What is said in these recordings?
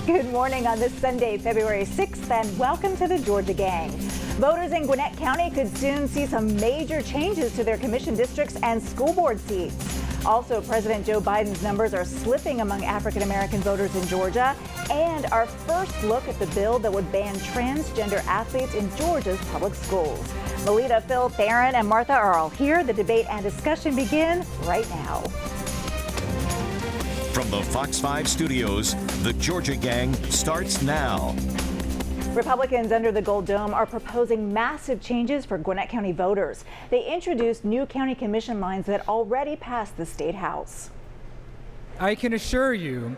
Good morning on this Sunday, February 6th, and welcome to the Georgia Gang. Voters in Gwinnett County could soon see some major changes to their commission districts and school board seats. Also, President Joe Biden's numbers are slipping among African American voters in Georgia, and our first look at the bill that would ban transgender athletes in Georgia's public schools. Melita, Phil, Theron, and Martha are all here. The debate and discussion begin right now. From the Fox 5 studios, the Georgia Gang starts now. Republicans under the Gold Dome are proposing massive changes for Gwinnett County voters. They introduced new county commission lines that already passed the State House. I can assure you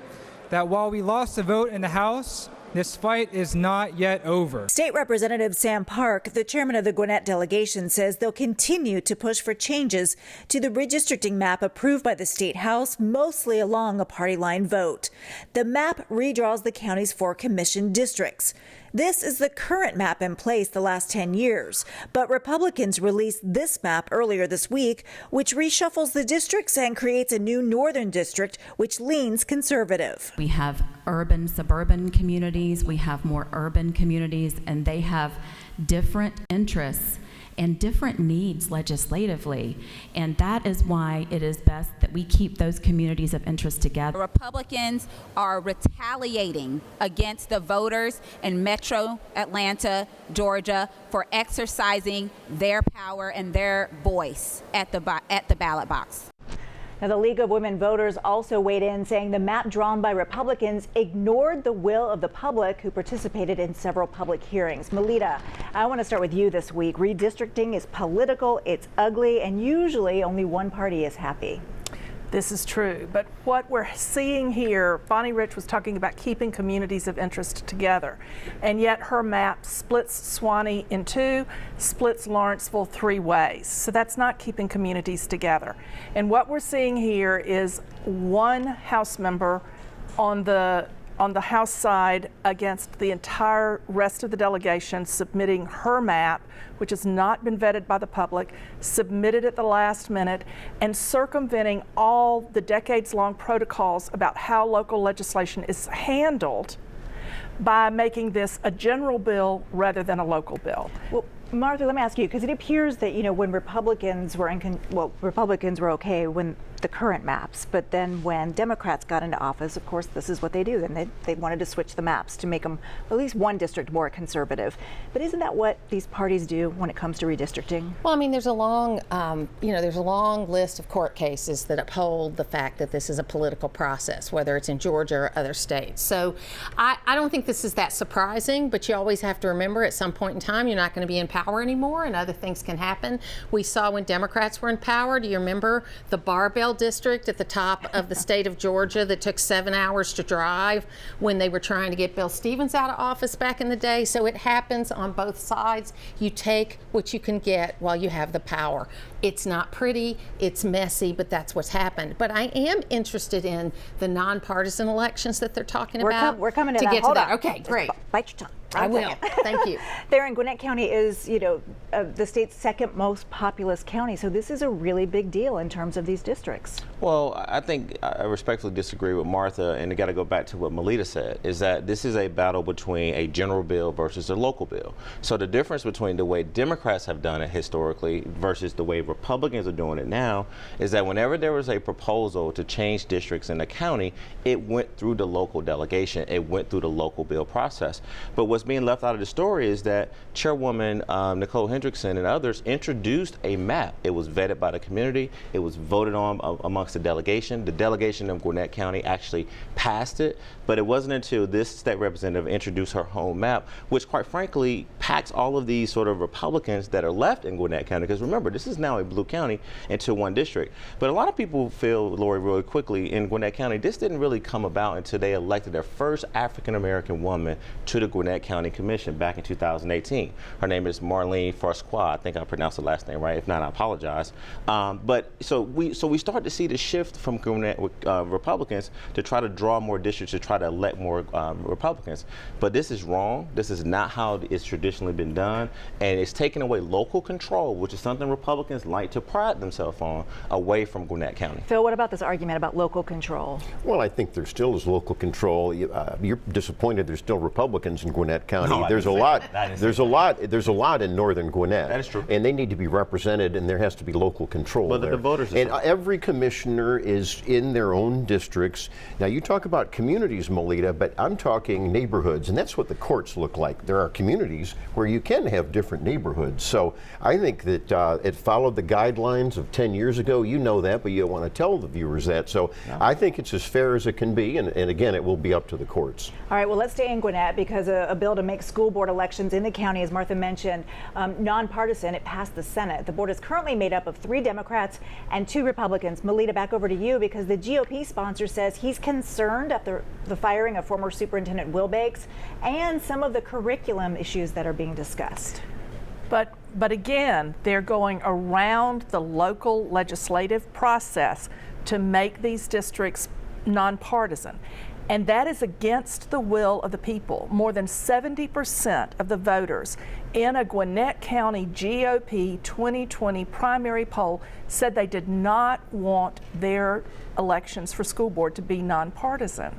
that while we lost the vote in the House, this fight is not yet over. State Representative Sam Park, the chairman of the Gwinnett delegation, says they'll continue to push for changes to the redistricting map approved by the State House, mostly along a party line vote. The map redraws the county's 4 commission districts. This is the current map in place the last 10 years, but Republicans released this map earlier this week, which reshuffles the districts and creates a new northern district, which leans conservative. We have urban, suburban communities, we have more urban communities, and they have different interests and different needs legislatively, and that is why it is best that we keep those communities of interest together. Republicans are retaliating against the voters in Metro Atlanta, Georgia, for exercising their power and their voice at the ballot box. Now, the League of Women Voters also weighed in, saying the map drawn by Republicans ignored the will of the public who participated in several public hearings. Melita, I want to start with you this week. Redistricting is political, it's ugly, and usually only one party is happy. This is true, but what we're seeing here, Bonnie Rich was talking about keeping communities of interest together, and yet her map splits Suwanee in 2, splits Lawrenceville 3 ways. So that's not keeping communities together. And what we're seeing here is one House member on the House side against the entire rest of the delegation submitting her map, which has not been vetted by the public, submitted at the last minute, and circumventing all the decades-long protocols about how local legislation is handled by making this a general bill rather than a local bill. Well, Martha, let me ask you, because it appears that, when Republicans were Republicans were okay when the current maps, but then when Democrats got into office, of course, this is what they do. Then they wanted to switch the maps to make them at least one district more conservative. But isn't that what these parties do when it comes to redistricting? Well, I mean, there's a long, there's a long list of court cases that uphold the fact that this is a political process, whether it's in Georgia or other states. So I don't think this is that surprising, but you always have to remember at some point in time, you're not going to be in power anymore and other things can happen. We saw when Democrats were in power, do you remember the Barbell district at the top of the state of Georgia that took 7 hours to drive when they were trying to get Bill Stevens out of office back in the day? So it happens on both sides. You take what you can get while you have the power. It's not pretty, it's messy, but that's what's happened. But I am interested in the nonpartisan elections that they're talking about. We're coming to that. Get to that. Okay, great. Bite your tongue. I will. Thank you. Theron, Gwinnett County is, the state's second most populous county, so this is a really big deal in terms of these districts. Well, I think I respectfully disagree with Martha, and I got to go back to what Melita said, is that this is a battle between a general bill versus a local bill. So the difference between the way Democrats have done it historically versus the way Republicans are doing it now is that whenever there was a proposal to change districts in the county, it went through the local delegation, it went through the local bill process. But what's being left out of the story is that Chairwoman Nicole Hendrickson and others introduced a map. It was vetted by the community. It was voted on amongst the delegation. The delegation of Gwinnett County actually passed it, but it wasn't until this state representative introduced her home map, which quite frankly packs all of these sort of Republicans that are left in Gwinnett County, because remember, this is now a blue county, into one district. But a lot of people feel, Lori, really quickly, in Gwinnett County, this didn't really come about until they elected their first African-American woman to the Gwinnett County Commission back in 2018. Her name is Marlene Farquhar. I think I pronounced the last name right. If not, I apologize. But so we start to see the shift from Gwinnett Republicans to try to draw more districts, to try to elect more Republicans. But this is wrong. This is not how it's traditionally been done, and it's taking away local control, which is something Republicans like to pride themselves on, away from Gwinnett County. Phil, what about this argument about local control? Well, I think there still is local control. You're disappointed there's still Republicans in Gwinnett County. No, there's a lot in northern Gwinnett. That is true. And they need to be represented, and there has to be local control But there. the voters and every commissioner is in their own districts. Now, you talk about communities, Melita, but I'm talking neighborhoods, and that's what the courts look like. There are communities where you can have different neighborhoods. So I think that it followed the guidelines of 10 years ago. You know that, but you don't want to tell the viewers that. So I think it's as fair as it can be, and again, it will be up to the courts. All right, well, let's stay in Gwinnett because a bill to make school board elections in the county, as Martha mentioned, nonpartisan. It passed the Senate. The board is currently made up of 3 Democrats and 2 Republicans. Melita, back over to you because the GOP sponsor says he's concerned after the firing of former Superintendent Will Bakes and some of the curriculum issues that are being discussed. But again, they're going around the local legislative process to make these districts nonpartisan. And that is against the will of the people. More than 70% of the voters in a Gwinnett County GOP 2020 primary poll said they did not want their elections for school board to be nonpartisan.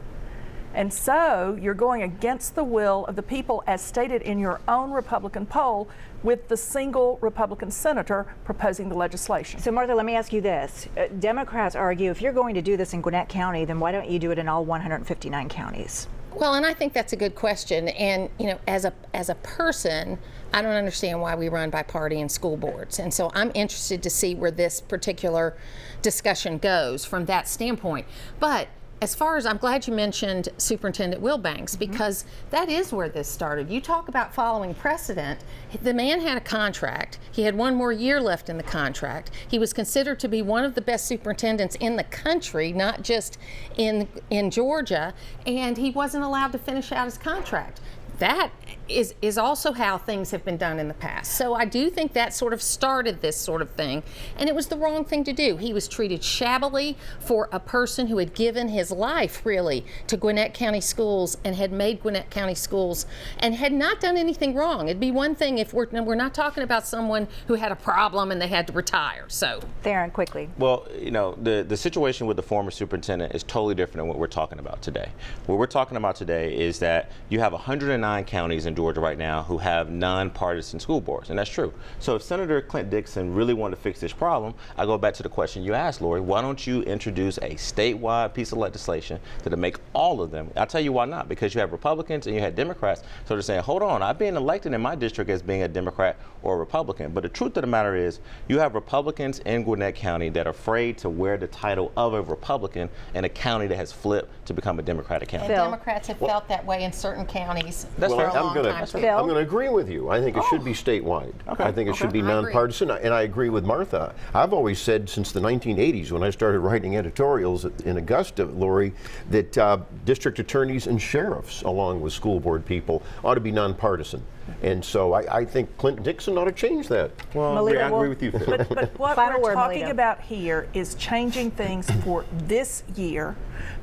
And so you're going against the will of the people as stated in your own Republican poll with the single Republican senator proposing the legislation. So Martha, let me ask you this. Democrats argue if you're going to do this in Gwinnett County, then why don't you do it in all 159 counties? Well, and I think that's a good question. And, you know, as a person, I don't understand why we run by party and school boards. And so I'm interested to see where this particular discussion goes from that standpoint. But as far as, I'm glad you mentioned Superintendent Will Bakes, because that is where this started. You talk about following precedent. The man had a contract. He had 1 more year left in the contract. He was considered to be one of the best superintendents in the country, not just in Georgia, and he wasn't allowed to finish out his contract. That is also how things have been done in the past. So I do think that sort of started this sort of thing, and it was the wrong thing to do. He was treated shabbily for a person who had given his life, really, to Gwinnett County schools and had made Gwinnett County schools and had not done anything wrong. It'd be one thing if we're not talking about someone who had a problem and they had to retire. So, Theron, quickly. Well, you know, the situation with the former superintendent is totally different than what we're talking about today. What we're talking about today is that you have 109 counties in Georgia right now who have nonpartisan school boards, and that's true. So if Senator Clint Dixon really wanted to fix this problem, I go back to the question you asked, Lori, why don't you introduce a statewide piece of legislation that'll make all of them? I'll tell you why not, because you have Republicans and you have Democrats, so they're saying, hold on, I've been elected in my district as being a Democrat or a Republican, but the truth of the matter is you have Republicans in Gwinnett County that are afraid to wear the title of a Republican in a county that has flipped to become a Democratic county. and Democrats have felt that way in certain counties. That's for fair. a long time. I'm going to agree with you. I think it should be statewide. I think it should be nonpartisan, and I agree with Martha. I've always said since the 1980s when I started writing editorials in Augusta, Lori, that district attorneys and sheriffs, along with school board people, ought to be nonpartisan. And so I think Clint Dixon ought to change that. Well, Melita, I agree with you. But what Final we're word, talking Melita. about here is changing things for this year,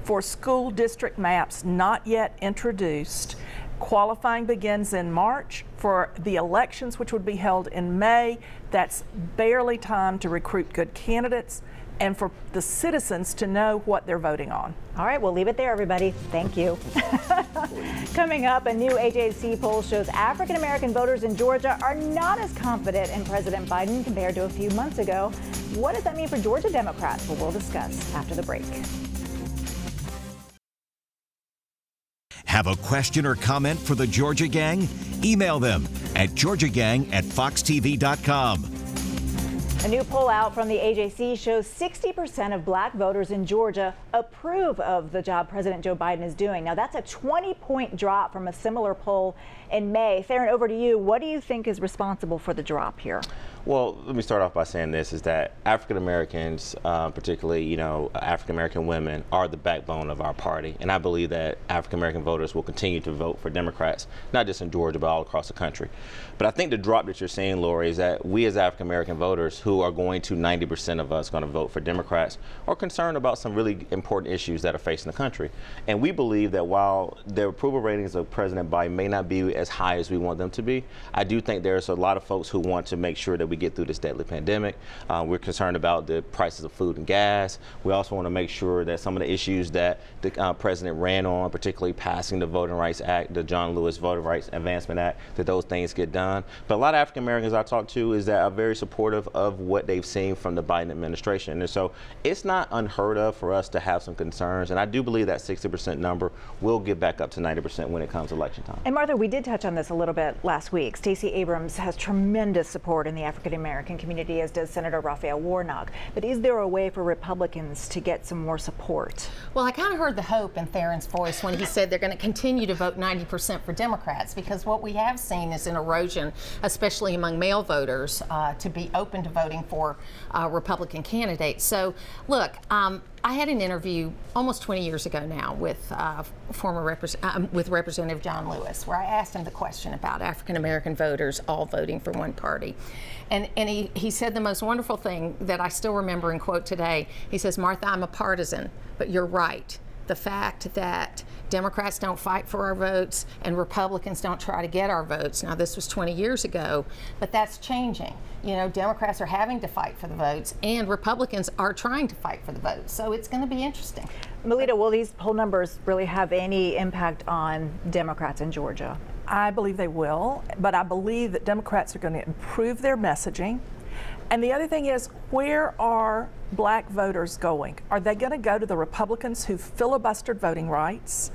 for school district maps not yet introduced. Qualifying begins in March for the elections, which would be held in May. That's barely time to recruit good candidates and for the citizens to know what they're voting on. All right, we'll leave it there, everybody. Thank you. Coming up, a new AJC poll shows African American voters in Georgia are not as confident in President Biden compared to a few months ago. What does that mean for Georgia Democrats? Well, we'll discuss after the break. Have a question or comment for the Georgia Gang? Email them at georgiagang@foxtv.com. A new poll out from the AJC shows 60% of black voters in Georgia approve of the job President Joe Biden is doing. Now, that's a 20-point drop from a similar poll in May. Theron, over to you. What do you think is responsible for the drop here? Well, let me start off by saying this, is that African Americans, particularly, African American women, are the backbone of our party. And I believe that African American voters will continue to vote for Democrats, not just in Georgia, but all across the country. But I think the drop that you're seeing, Lori, is that we as African American voters, who are going to 90% of us going to vote for Democrats, are concerned about some really important issues that are facing the country. And we believe that while the approval ratings of President Biden may not be as high as we want them to be, I do think there's a lot of folks who want to make sure that we get through this deadly pandemic. We're concerned about the prices of food and gas. We also want to make sure that some of the issues that the president ran on, particularly passing the Voting Rights Act, the John Lewis Voting Rights Advancement Act, that those things get done. But a lot of African Americans I talk to is that are very supportive of what they've seen from the Biden administration. And so it's not unheard of for us to have some concerns. And I do believe that 60% number will get back up to 90% when it comes election time. And Martha, we did touch on this a little bit last week. Stacey Abrams has tremendous support in the African American community, as does Senator Raphael Warnock. But is there a way for Republicans to get some more support? Well, I kind of heard the hope in Theron's voice when he said they're going to continue to vote 90% for Democrats, because what we have seen is an erosion, especially among male voters, to be open to voting for Republican candidates. So, look, I had an interview almost 20 years ago now with with Representative John Lewis, where I asked him the question about African American voters all voting for one party. And he said the most wonderful thing that I still remember and quote today. He says, "Martha, I'm a partisan, but you're right. The fact that Democrats don't fight for our votes and Republicans don't try to get our votes." Now, this was 20 years ago, but that's changing. Democrats are having to fight for the votes and Republicans are trying to fight for the votes. So it's going to be interesting. Melita, will these poll numbers really have any impact on Democrats in Georgia? I believe they will, but I believe that Democrats are going to improve their messaging. And the other thing is, where are black voters going? Are they going to go to the Republicans who filibustered voting rights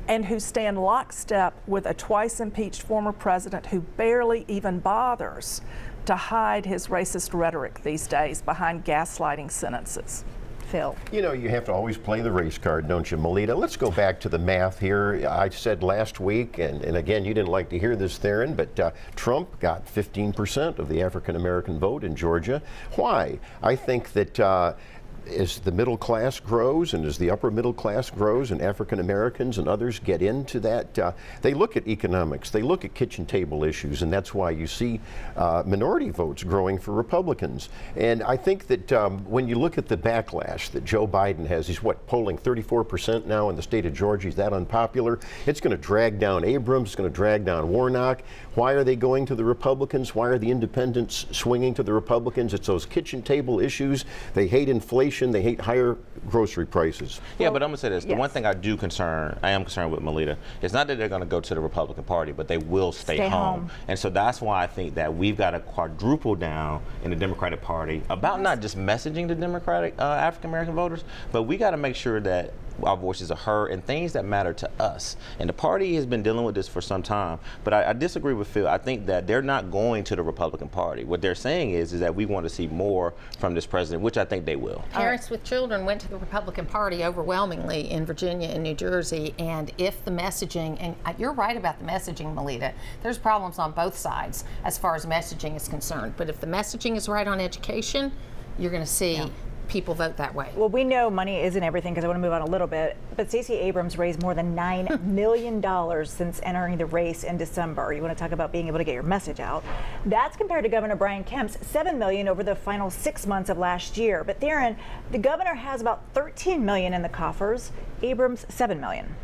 and who stand lockstep with a twice impeached former president who barely even bothers to hide his racist rhetoric these days behind gaslighting sentences? Phil. You have to always play the race card, don't you, Melita? Let's go back to the math here. I said last week, and again, you didn't like to hear this, Theron, but Trump got 15% of the African American vote in Georgia. Why? I think that as the middle class grows and as the upper middle class grows and African Americans and others get into that, they look at economics, they look at kitchen table issues, and that's why you see minority votes growing for Republicans. And I think that when you look at the backlash that Joe Biden has, he's polling 34% now in the state of Georgia. He's that unpopular. It's going to drag down Abrams, it's going to drag down Warnock. Why are they going to the Republicans? Why are the independents swinging to the Republicans? It's those kitchen table issues. They hate inflation. They hate higher grocery prices. Yeah, but I'm going to say this. The one thing I am concerned with, Melita, is not that they're going to go to the Republican Party, but they will stay home. And so that's why I think that we've got to quadruple down in the Democratic Party about not just messaging the Democratic African American voters, but we got to make sure that our voices are heard and things that matter to us. And the party has been dealing with this for some time, but I disagree with Phil. I think that they're not going to the Republican Party. What they're saying is that we want to see more from this president, which I think they will. Parents with children went to the Republican Party overwhelmingly in Virginia and New Jersey, and if the messaging, and you're right about the messaging, Melita, there's problems on both sides as far as messaging is concerned, but if the messaging is right on education, you're going to see people vote that way. Well, we know money isn't everything, because I want to move on a little bit, but Stacey Abrams raised more than $9 million since entering the race in December. You want to talk about being able to get your message out. That's compared to Governor Brian Kemp's $7 million over the final 6 months of last year. But Theron, the governor has about $13 million in the coffers, Abrams $7 million.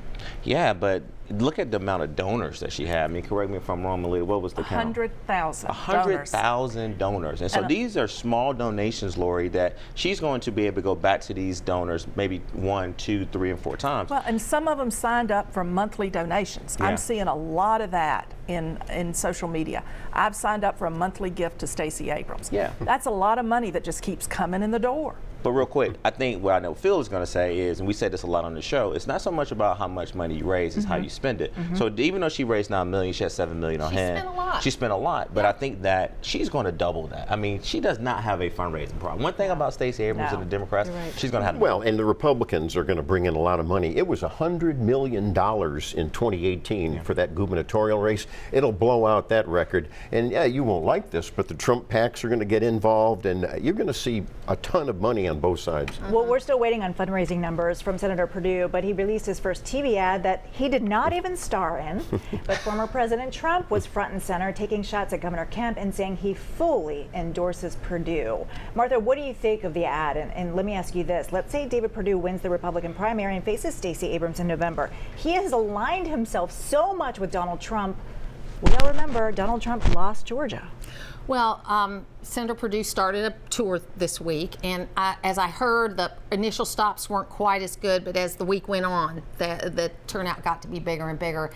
Yeah, but look at the amount of donors that she had. I mean, correct me if I'm wrong, Melita, what was the count? 100,000 100,000 donors. And so these are small donations, Lori, that she's going to be able to go back to these donors maybe 1, 2, 3, and 4 times. Well, and some of them signed up for monthly donations. Yeah. I'm seeing a lot of that in social media. I've signed up for a monthly gift to Stacey Abrams. Yeah. That's a lot of money that just keeps coming in the door. But real quick, I think what I know Phil is going to say is, and we said this a lot on the show, it's not so much about how much money you raise, it's how you spend it. So even though she raised $9 million, she had $7 million on hand. She spent a lot. She spent a lot, but I think that she's going to double that. I mean, she does not have a fundraising problem. One thing about Stacey Abrams and the Democrats, she's going to have. Well, and the Republicans are going to bring in a lot of money. It was $100 million in 2018 for that gubernatorial race. It'll blow out that record. And yeah, you won't like this, but the Trump PACs are going to get involved, and you're going to see a ton of money on both sides. Well, we're still waiting on fundraising numbers from Senator Perdue, but he released his first TV ad that he did not even star in. But former President Trump was front and center, taking shots at Governor Kemp and saying he fully endorses Perdue. Martha, what do you think of the ad? And let me ask you this. Let's say David Perdue wins the Republican primary and faces Stacey Abrams in November. He has aligned himself so much with Donald Trump. We all remember Donald Trump lost Georgia. Well, Senator Perdue started a tour this week, and as I heard, the initial stops weren't quite as good, but as the week went on, the turnout got to be bigger and bigger.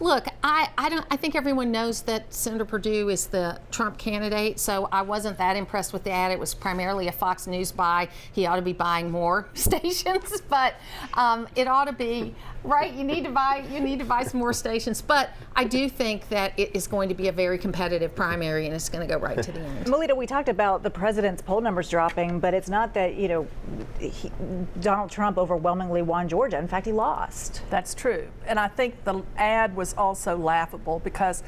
Look, I think everyone knows that Senator Perdue is the Trump candidate, so I wasn't that impressed with the ad. It was primarily a Fox News buy. He ought to be buying more stations, but it ought to be right. You need to buy some more stations. But I do think that it is going to be a very competitive primary, and it's going to go right to the end. Melita, we talked about the president's poll numbers dropping, but it's not that, Donald Trump overwhelmingly won Georgia. In fact, he lost. That's true. And I think the ad was also laughable because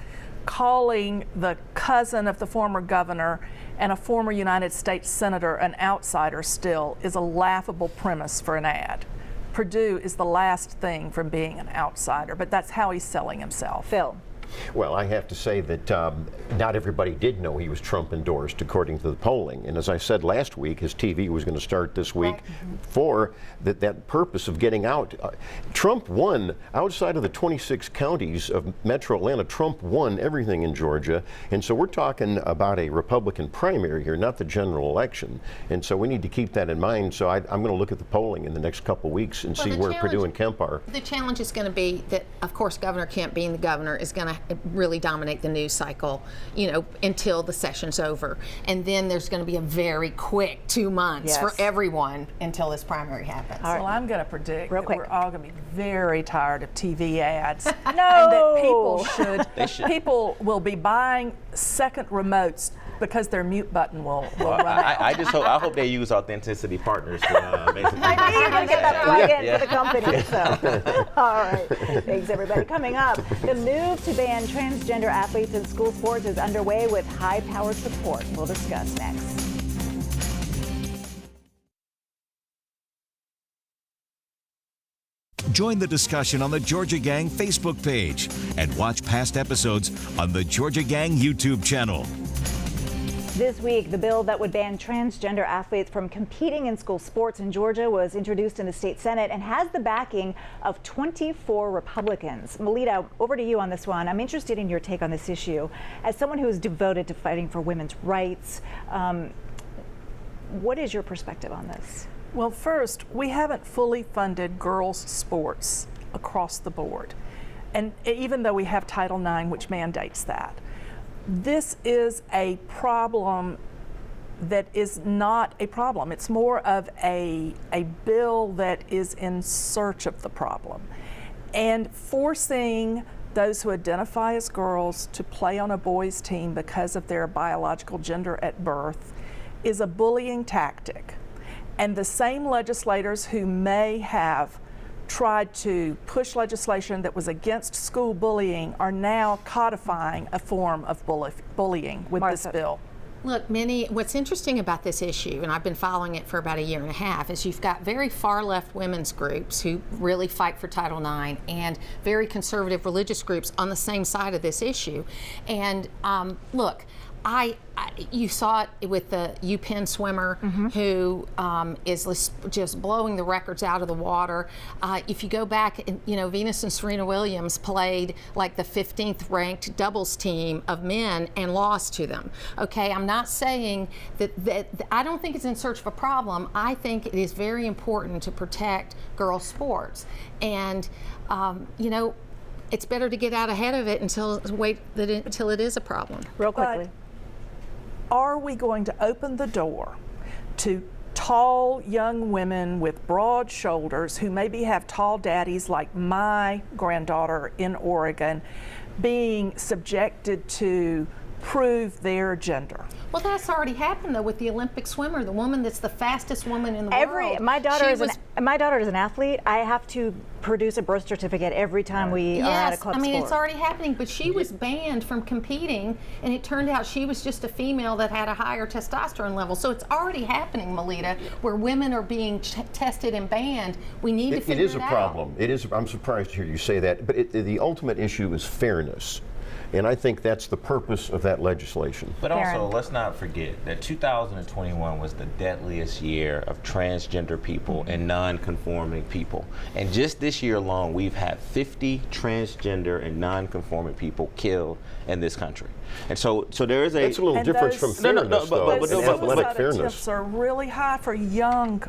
calling the cousin of the former governor and a former United States senator an outsider still is a laughable premise for an ad. Perdue is the last thing from being an outsider, but that's how he's selling himself. Phil. Well, I have to say that not everybody did know he was Trump endorsed, according to the polling. And as I said last week, his TV was going to start this week for that purpose of getting out. Trump won outside of the 26 counties of Metro Atlanta. Trump won everything in Georgia, and so we're talking about a Republican primary here, not the general election. And so we need to keep that in mind. So I'm going to look at the polling in the next couple weeks and see where Perdue and Kemp are. The challenge is going to be that, of course, Governor Kemp, being the governor, is going to really dominate the news cycle, until the session's over. And then there's going to be a very quick 2 months for everyone until this primary happens. Right. Well, I'm going to predict Real that quick. we're all going to be very tired of TV ads. No! And that people will be buying second remotes because their mute button will run out. I hope they use Authenticity Partners to basically. I knew you were going to get that plug-in for the company. So, all right. Thanks, everybody. Coming up, the move to ban transgender athletes in school sports is underway with high-powered support. We'll discuss next. Join the discussion on the Georgia Gang Facebook page and watch past episodes on the Georgia Gang YouTube channel. This week, the bill that would ban transgender athletes from competing in school sports in Georgia was introduced in the state Senate and has the backing of 24 Republicans. Melita, over to you on this one. I'm interested in your take on this issue. As someone who is devoted to fighting for women's rights, what is your perspective on this? Well, first, we haven't fully funded girls' sports across the board. And even though we have Title IX, which mandates that. This is a problem that is not a problem. It's more of a bill that is in search of the problem. And forcing those who identify as girls to play on a boys' team because of their biological gender at birth is a bullying tactic. And the same legislators who may have tried to push legislation that was against school bullying are now codifying a form of bullying with this bill. Look, what's interesting about this issue, and I've been following it for about a year and a half, is you've got very far left women's groups who really fight for Title IX and very conservative religious groups on the same side of this issue. And look, you saw it with the UPenn swimmer who is just blowing the records out of the water. If you go back, Venus and Serena Williams played like the 15th ranked doubles team of men and lost to them. Okay, I'm not saying that I don't think it's in search of a problem. I think it is very important to protect girls' sports. And, it's better to get out ahead of it until it is a problem. Real quickly. Are we going to open the door to tall young women with broad shoulders who maybe have tall daddies like my granddaughter in Oregon being subjected to prove their gender. Well, that's already happened though with the Olympic swimmer, the woman that's the fastest woman in the world. My daughter is an athlete. I have to produce a birth certificate every time we are at a club sport. It's already happening, but she was banned from competing, and it turned out she was just a female that had a higher testosterone level. So it's already happening, Melita, where women are being tested and banned. We need to figure it out. It is a problem. It is. I'm surprised to hear you say that, but the ultimate issue is fairness. And I think that's the purpose of that legislation. But also, let's not forget that 2021 was the deadliest year of transgender people and non-conforming people. And just this year alone, we've had 50 transgender and non-conforming people killed in this country. And so there is a... That's a little difference from fairness, though. Those athletic fairness attempts are really high for young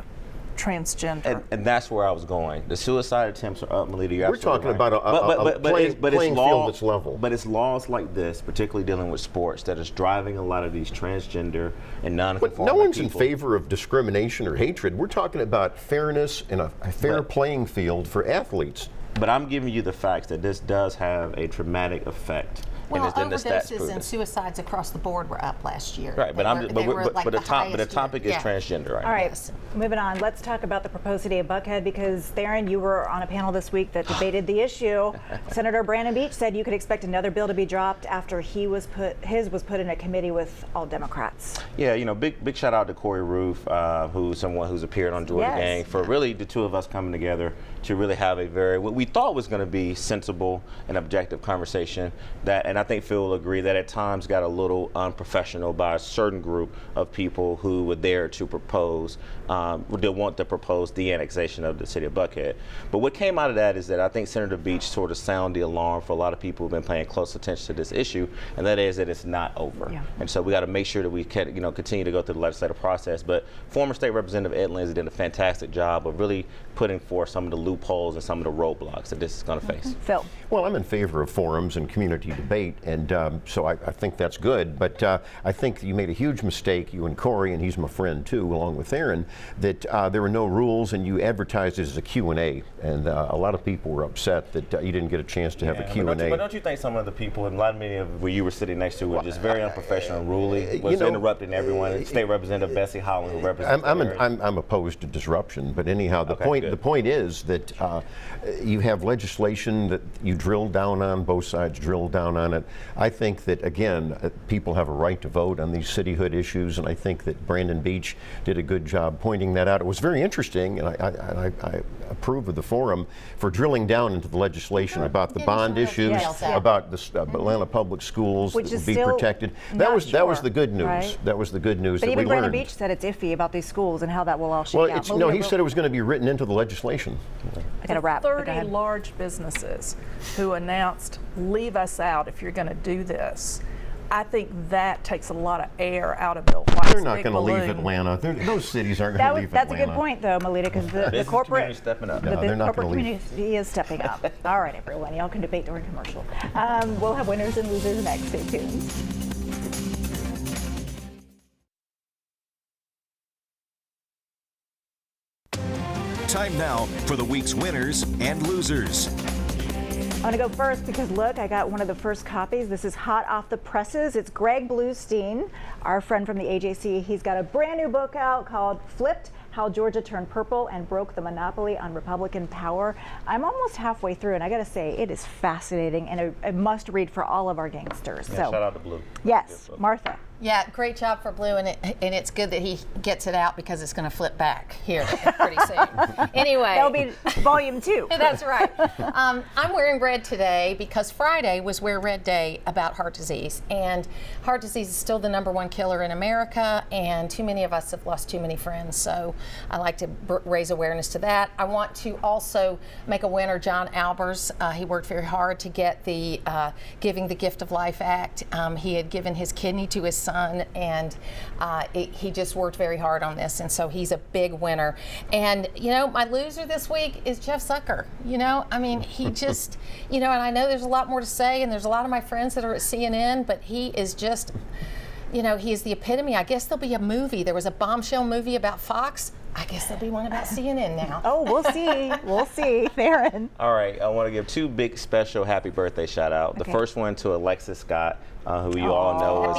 transgender. And that's where I was going. The suicide attempts are up, Melita. We're talking about a playing field that's level. But it's laws like this, particularly dealing with sports, that is driving a lot of these transgender and non-conforming people. No one's in favor of discrimination or hatred. We're talking about fairness and a fair playing field for athletes. But I'm giving you the facts that this does have a traumatic effect. Well, overdoses and suicides across the board were up last year. Right, but the topic is transgender, right? All right, moving on. Let's talk about the proposed city of Buckhead, because Theron, you were on a panel this week that debated the issue. Senator Brandon Beach said you could expect another bill to be dropped after his was put in a committee with all Democrats. Yeah, big shout out to Corey Roof, who's someone who's appeared on Georgia Gang, for really the two of us coming together to really have what we thought was going to be sensible and objective conversation and I think Phil will agree that at times got a little unprofessional by a certain group of people who were there to propose, they want to propose the annexation of the city of Buckhead. But what came out of that is that I think Senator Beach sort of sounded the alarm for a lot of people who've been paying close attention to this issue, and that is that it's not over. Yeah. And so we got to make sure that we can, continue to go through the legislative process. But former State Representative Ed Lindsay did a fantastic job of really putting forth some of the loopholes and some of the roadblocks that this is going to face. Phil. Well, I'm in favor of forums and community debate, and so I think that's good. But I think you made a huge mistake, you and Corey, and he's my friend too, along with Theron, that there were no rules and you advertised it as a Q&A. And a lot of people were upset that you didn't get a chance to have a Q&A. But don't you think some of the people, and a lot of many of where you were sitting next to were just very unprofessional and ruly, was interrupting everyone? State Representative Bessie Holland, who represents I'm opposed to disruption, but anyhow, the point is that you have legislation that you drill down on, both sides drill down on it. I think that, again, people have a right to vote on these cityhood issues, and I think that Brandon Beach did a good job pointing that out. It was very interesting, and I approve of the forum for drilling down into the legislation about the bond issues, about the Atlanta public schools that will be protected. That was the good news. Right? That was the good news. But even Brandon Beach said it's iffy about these schools and how that will all shake out. No, he said it was going to be written into the legislation. I got to wrap. 30 large businesses who announced, leave us out if you're going to do this. I think that takes a lot of air out of Bill White's They're not going to leave Atlanta. Those cities aren't going to leave That's Atlanta. That's a good point, though, Melita, because the corporate stepping up. The corporate community is stepping up. All right, everyone, y'all can debate during commercial. We'll have winners and losers next. Stay tuned. Time now for the week's winners and losers. I'm going to go first because, look, I got one of the first copies. This is hot off the presses. It's Greg Bluestein, our friend from the AJC. He's got a brand new book out called Flipped: How Georgia Turned Purple and Broke the Monopoly on Republican Power. I'm almost halfway through, and I got to say, it is fascinating and a must read for all of our gangsters. Yeah, shout out to Blue. Yes, Martha. Yeah, great job for Blue, and it's good that he gets it out because it's going to flip back here pretty soon. Anyway. That'll be volume 2. That's right. I'm wearing red today because Friday was Wear Red Day about heart disease, and heart disease is still the #1 killer in America, and too many of us have lost too many friends, so I like to raise awareness to that. I want to also make a winner, John Albers. He worked very hard to get the Giving the Gift of Life Act. He had given his kidney to his son, and he just worked very hard on this, and so he's a big winner. And my loser this week is Jeff Zucker. He just, and I know there's a lot more to say, and there's a lot of my friends that are at CNN, but he is just you know, he is the epitome. I guess there'll be a movie. There was a bombshell movie about Fox. I guess there'll be one about CNN now. Oh, we'll see. We'll see. Theron. All right, I want to give 2 big special happy birthday shout out. The first one to Alexis Scott, who you all know is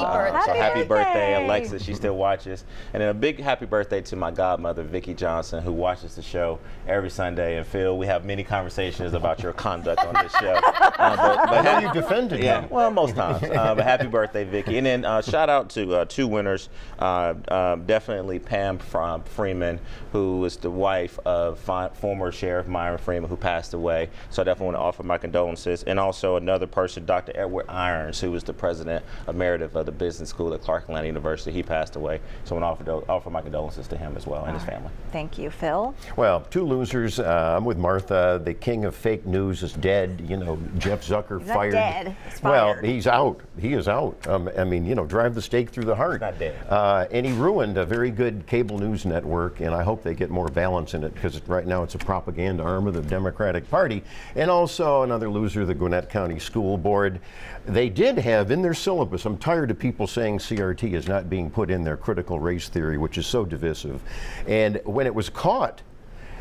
happy birthday, Alexis. She still watches. And then a big happy birthday to my godmother, Vicki Johnson, who watches the show every Sunday. And Phil, we have many conversations about your conduct on this show. I know you defended him. Well, most times. But happy birthday, Vicki. And then shout out to 2 winners. Definitely Pam Freeman, who is the wife of former Sheriff Myron Freeman, who passed away. So I definitely want to offer my condolences. And also another person, Dr. Edward Irons, who was the president emeritus of the business school at Clark Atlanta University. He passed away. So I want to offer my condolences to him as well and his family. Thank you, Phil. Well, 2 losers. I'm with Martha. The king of fake news is dead. You know, Jeff Zucker He's fired. Not dead. He's Well, fired. he's out. He is out. I mean, you know, drive the stake through the heart. He's not dead. And he ruined a very good cable news network, and I hope they get more balance in it, because right now it's a propaganda arm of the Democratic Party. And also another loser, the Gwinnett County School Board. They did have in their syllabus, I'm tired of people saying CRT is not being put in their critical race theory, which is so divisive. And when it was caught,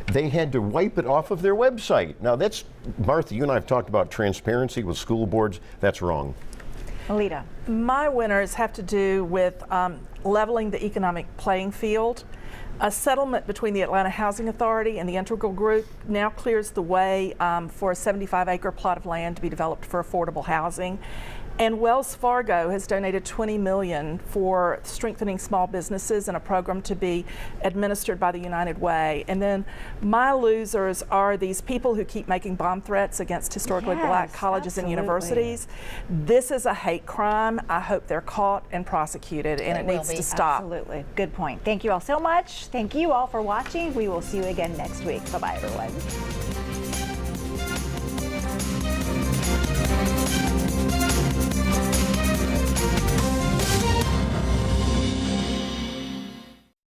they had to wipe it off of their website. Now that's, Martha, you and I have talked about transparency with school boards. That's wrong. Alita. My winners have to do with leveling the economic playing field. A settlement between the Atlanta Housing Authority and the Integral Group now clears the way for a 75-acre plot of land to be developed for affordable housing. And Wells Fargo has donated $20 million for strengthening small businesses and a program to be administered by the United Way. And then my losers are these people who keep making bomb threats against historically black colleges and universities. This is a hate crime. I hope they're caught and prosecuted, and it needs to stop. Absolutely. Good point. Thank you all so much. Thank you all for watching. We will see you again next week. Bye-bye, everyone.